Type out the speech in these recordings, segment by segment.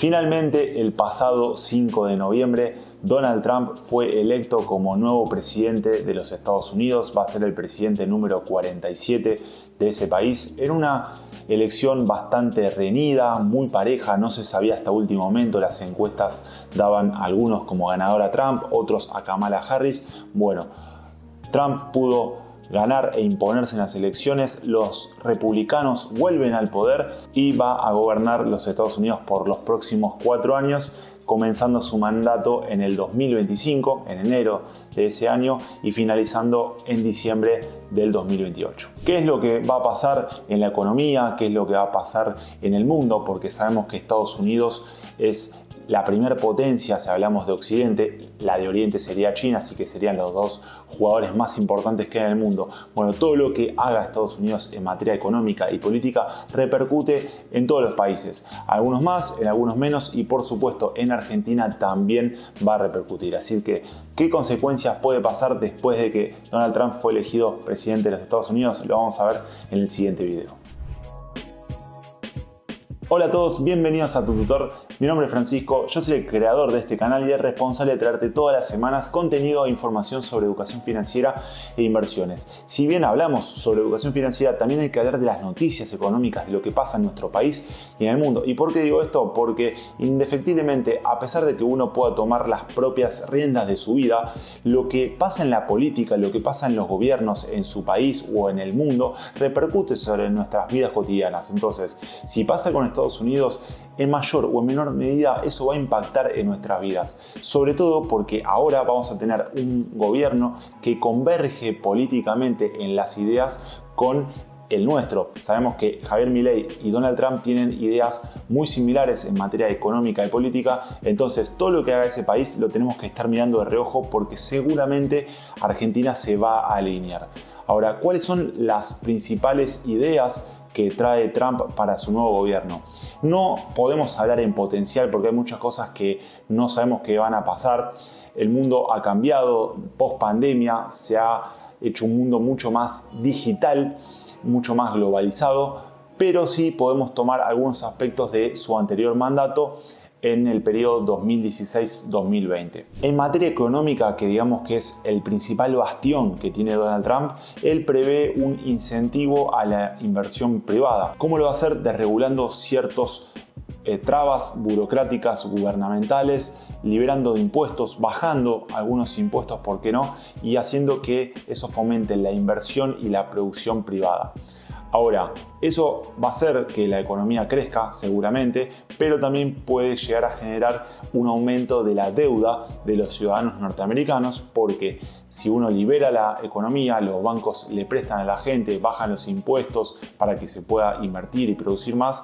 Finalmente, el pasado 5 de noviembre, Donald Trump fue electo como nuevo presidente de los Estados Unidos. Va a ser el presidente número 47 de ese país en una elección bastante reñida, muy pareja. No se sabía hasta último momento. Las encuestas daban a algunos como ganador a Trump, otros a Kamala Harris. Bueno, Trump pudo ganar e imponerse en las elecciones. Los republicanos vuelven al poder y va a gobernar los Estados Unidos por los próximos 4 años, comenzando su mandato en el 2025, en enero de ese año, y finalizando en diciembre del 2028. ¿Qué es lo que va a pasar en la economía? ¿Qué es lo que va a pasar en el mundo? Porque sabemos que Estados Unidos es la primera potencia, si hablamos de Occidente. La de Oriente sería China, así que serían los dos jugadores más importantes que hay en el mundo. Bueno, todo lo que haga Estados Unidos en materia económica y política repercute en todos los países. Algunos más, en algunos menos, y por supuesto en Argentina también va a repercutir. Así que, ¿qué consecuencias puede pasar después de que Donald Trump fue elegido presidente de los Estados Unidos? Lo vamos a ver en el siguiente video. Hola a todos, bienvenidos a Tu Tutor. Mi nombre es Francisco, yo soy el creador de este canal y el responsable de traerte todas las semanas contenido e información sobre educación financiera e inversiones. Si bien hablamos sobre educación financiera, también hay que hablar de las noticias económicas, de lo que pasa en nuestro país y en el mundo. ¿Y por qué digo esto? Porque indefectiblemente, a pesar de que uno pueda tomar las propias riendas de su vida, lo que pasa en la política, lo que pasa en los gobiernos en su país o en el mundo, repercute sobre nuestras vidas cotidianas. Entonces, si pasa con Estados Unidos, en mayor o en menor medida eso va a impactar en nuestras vidas, sobre todo porque ahora vamos a tener un gobierno que converge políticamente en las ideas con el nuestro. Sabemos que Javier Milei y Donald Trump tienen ideas muy similares en materia económica y política, entonces todo lo que haga ese país lo tenemos que estar mirando de reojo porque seguramente Argentina se va a alinear. Ahora, ¿cuáles son las principales ideas que trae Trump para su nuevo gobierno? No podemos hablar en potencial porque hay muchas cosas que no sabemos que van a pasar. El mundo ha cambiado post pandemia, se ha hecho un mundo mucho más digital, mucho más globalizado, pero sí podemos tomar algunos aspectos de su anterior mandato en el periodo 2016-2020. En materia económica, que digamos que es el principal bastión que tiene Donald Trump, él prevé un incentivo a la inversión privada. ¿Cómo lo va a hacer? Desregulando ciertos trabas burocráticas gubernamentales, liberando de impuestos, bajando algunos impuestos, ¿por qué no? Y haciendo que eso fomente la inversión y la producción privada. Ahora, eso va a hacer que la economía crezca seguramente, pero también puede llegar a generar un aumento de la deuda de los ciudadanos norteamericanos, porque si uno libera la economía, los bancos le prestan a la gente, bajan los impuestos para que se pueda invertir y producir más,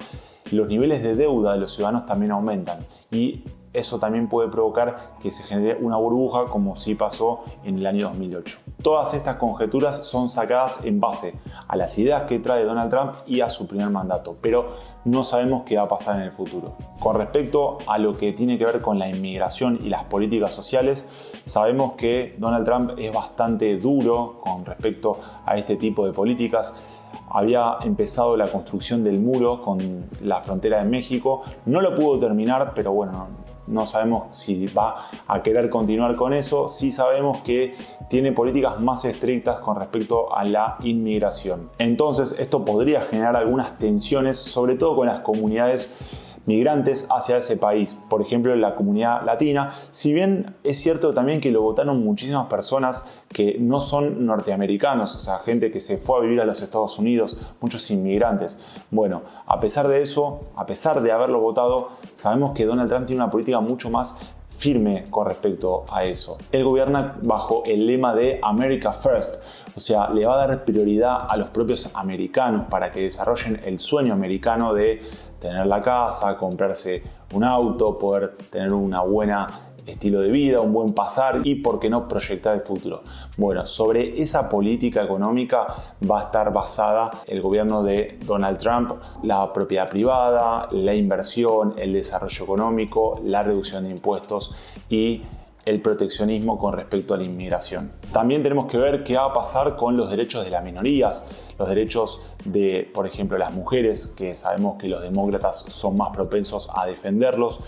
los niveles de deuda de los ciudadanos también aumentan y eso también puede provocar que se genere una burbuja como sí pasó en el año 2008. Todas estas conjeturas son sacadas en base a las ideas que trae Donald Trump y a su primer mandato, pero no sabemos qué va a pasar en el futuro. Con respecto a lo que tiene que ver con la inmigración y las políticas sociales, sabemos que Donald Trump es bastante duro con respecto a este tipo de políticas. Había empezado la construcción del muro con la frontera de México, no lo pudo terminar, pero bueno, no sabemos si va a querer continuar con eso. Sí sabemos que tiene políticas más estrictas con respecto a la inmigración. Entonces esto podría generar algunas tensiones, sobre todo con las comunidades migrantes hacia ese país, por ejemplo la comunidad latina, si bien es cierto también que lo votaron muchísimas personas que no son norteamericanos, o sea, gente que se fue a vivir a los Estados Unidos, muchos inmigrantes. Bueno, a pesar de eso, a pesar de haberlo votado, sabemos que Donald Trump tiene una política mucho más firme con respecto a eso. Él gobierna bajo el lema de America First, o sea, le va a dar prioridad a los propios americanos para que desarrollen el sueño americano de tener la casa, comprarse un auto, poder tener una buena estilo de vida, un buen pasar y, por qué no, proyectar el futuro. Bueno, sobre esa política económica va a estar basada el gobierno de Donald Trump, la propiedad privada, la inversión, el desarrollo económico, la reducción de impuestos y el proteccionismo con respecto a la inmigración. También tenemos que ver qué va a pasar con los derechos de las minorías, los derechos de, por ejemplo, las mujeres, que sabemos que los demócratas son más propensos a defenderlos.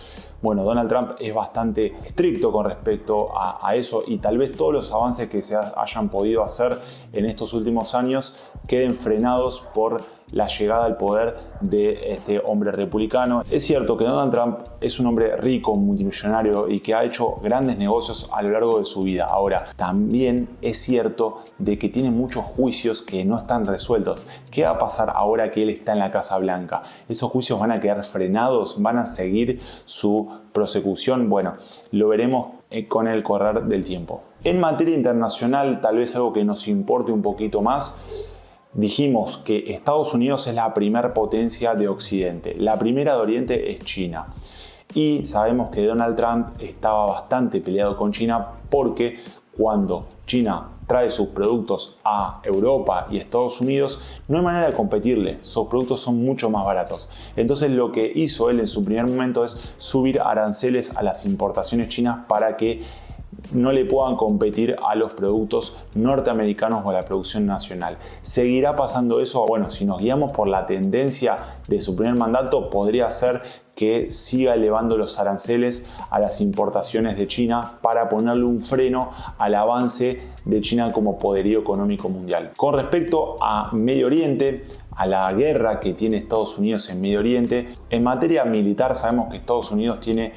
Bueno, Donald Trump es bastante estricto con respecto a eso, y tal vez todos los avances que se hayan podido hacer en estos últimos años queden frenados por la llegada al poder de este hombre republicano. Es cierto que Donald Trump es un hombre rico, multimillonario y que ha hecho grandes negocios a lo largo de su vida. Ahora, también es cierto de que tiene muchos juicios que no están resueltos. ¿Qué va a pasar ahora que él está en la Casa Blanca? ¿Esos juicios van a quedar frenados? ¿Van a seguir su prosecución? Bueno, lo veremos con el correr del tiempo. En materia internacional, tal vez algo que nos importe un poquito más, dijimos que Estados Unidos es la primera potencia de Occidente. La primera de Oriente es China. Y sabemos que Donald Trump estaba bastante peleado con China porque cuando China trae sus productos a Europa y Estados Unidos, no hay manera de competirle. Sus productos son mucho más baratos. Entonces lo que hizo él en su primer momento es subir aranceles a las importaciones chinas para que no le puedan competir a los productos norteamericanos o a la producción nacional. ¿Seguirá pasando eso? Bueno, si nos guiamos por la tendencia de su primer mandato, podría ser que siga elevando los aranceles a las importaciones de China para ponerle un freno al avance de China como poderío económico mundial. Con respecto a Medio Oriente, a la guerra que tiene Estados Unidos en Medio Oriente, en materia militar sabemos que Estados Unidos tiene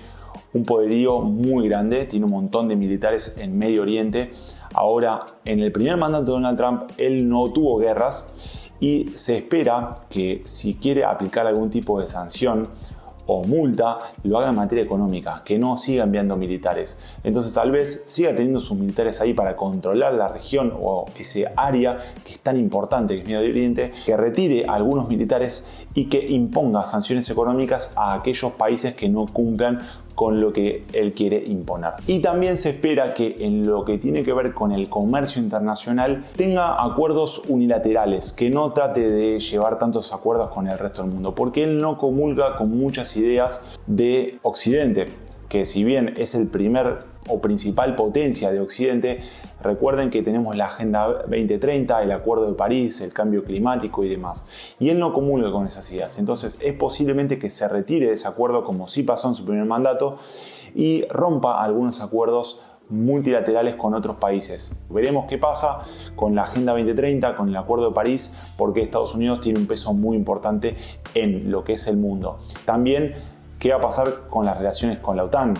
un poderío muy grande, tiene un montón de militares en Medio Oriente. Ahora, en el primer mandato de Donald Trump, él no tuvo guerras y se espera que si quiere aplicar algún tipo de sanción o multa, lo haga en materia económica, que no siga enviando militares. Entonces tal vez siga teniendo sus militares ahí para controlar la región o ese área que es tan importante, que es Medio Oriente, que retire a algunos militares y que imponga sanciones económicas a aquellos países que no cumplan con lo que él quiere imponer. Y también se espera que en lo que tiene que ver con el comercio internacional tenga acuerdos unilaterales, que no trate de llevar tantos acuerdos con el resto del mundo, porque él no comulga con muchas ideas de Occidente, que si bien es el primer o principal potencia de Occidente, recuerden que tenemos la Agenda 2030, el Acuerdo de París, el cambio climático y demás. Y él no comulga con esas ideas. Entonces es posiblemente que se retire de ese acuerdo, como sí pasó en su primer mandato, y rompa algunos acuerdos multilaterales con otros países. Veremos qué pasa con la Agenda 2030, con el Acuerdo de París, porque Estados Unidos tiene un peso muy importante en lo que es el mundo. También, ¿qué va a pasar con las relaciones con la OTAN?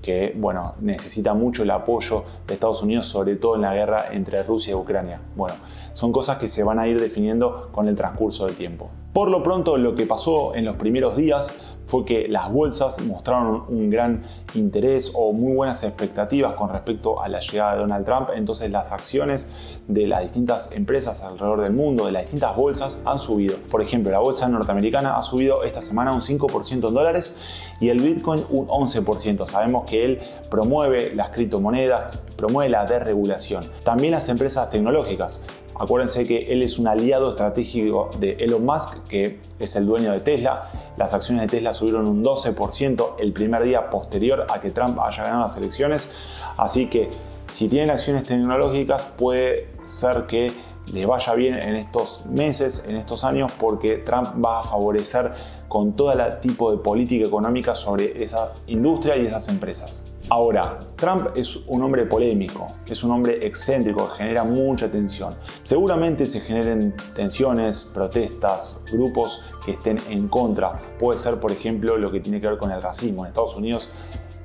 Que, bueno, necesita mucho el apoyo de Estados Unidos, sobre todo en la guerra entre Rusia y Ucrania. Bueno, son cosas que se van a ir definiendo con el transcurso del tiempo. Por lo pronto, lo que pasó en los primeros días fue que las bolsas mostraron un gran interés o muy buenas expectativas con respecto a la llegada de Donald Trump. Entonces las acciones de las distintas empresas alrededor del mundo, de las distintas bolsas, han subido. Por ejemplo, la bolsa norteamericana ha subido esta semana un 5% en dólares y el Bitcoin un 11%. Sabemos que él promueve las criptomonedas, promueve la desregulación. También las empresas tecnológicas. Acuérdense que él es un aliado estratégico de Elon Musk, que es el dueño de Tesla. Las acciones de Tesla subieron un 12% el primer día posterior a que Trump haya ganado las elecciones. Así que si tienen acciones tecnológicas, puede ser que les vaya bien en estos meses, en estos años, porque Trump va a favorecer con todo el tipo de política económica sobre esa industria y esas empresas. Ahora, Trump es un hombre polémico, es un hombre excéntrico que genera mucha tensión. Seguramente se generen tensiones, protestas, grupos que estén en contra. Puede ser, por ejemplo, lo que tiene que ver con el racismo. En Estados Unidos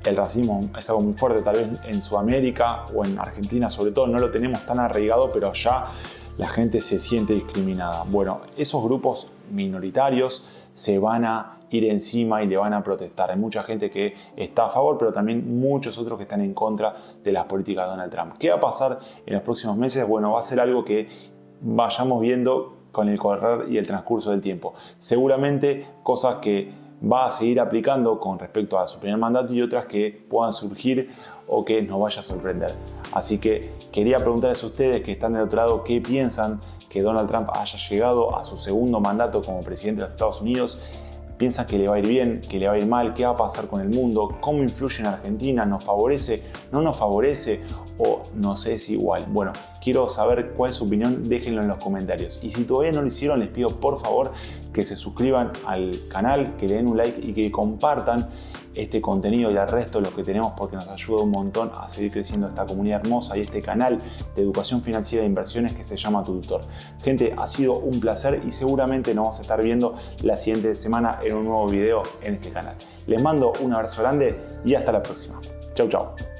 el racismo es algo muy fuerte, tal vez en Sudamérica o en Argentina sobre todo no lo tenemos tan arraigado, pero allá la gente se siente discriminada. Bueno, esos grupos minoritarios se van a ir encima y le van a protestar. Hay mucha gente que está a favor, pero también muchos otros que están en contra de las políticas de Donald Trump. ¿Qué va a pasar en los próximos meses? Bueno, va a ser algo que vayamos viendo con el correr y el transcurso del tiempo. Seguramente cosas que va a seguir aplicando con respecto a su primer mandato y otras que puedan surgir o que nos vaya a sorprender. Así que quería preguntarles a ustedes que están del otro lado qué piensan que Donald Trump haya llegado a su segundo mandato como presidente de los Estados Unidos. piensa que le va a ir bien, que le va a ir mal, qué va a pasar con el mundo, cómo influye en Argentina, nos favorece, no nos favorece o nos es igual. Bueno, quiero saber cuál es su opinión, déjenlo en los comentarios. Y si todavía no lo hicieron, les pido por favor que se suscriban al canal, que le den un like y que compartan este contenido y al resto de los que tenemos, porque nos ayuda un montón a seguir creciendo esta comunidad hermosa y este canal de educación financiera e inversiones que se llama Tu Tutor. Gente, ha sido un placer y seguramente nos vamos a estar viendo la siguiente semana en un nuevo video en este canal. Les mando un abrazo grande y hasta la próxima. Chau, chau.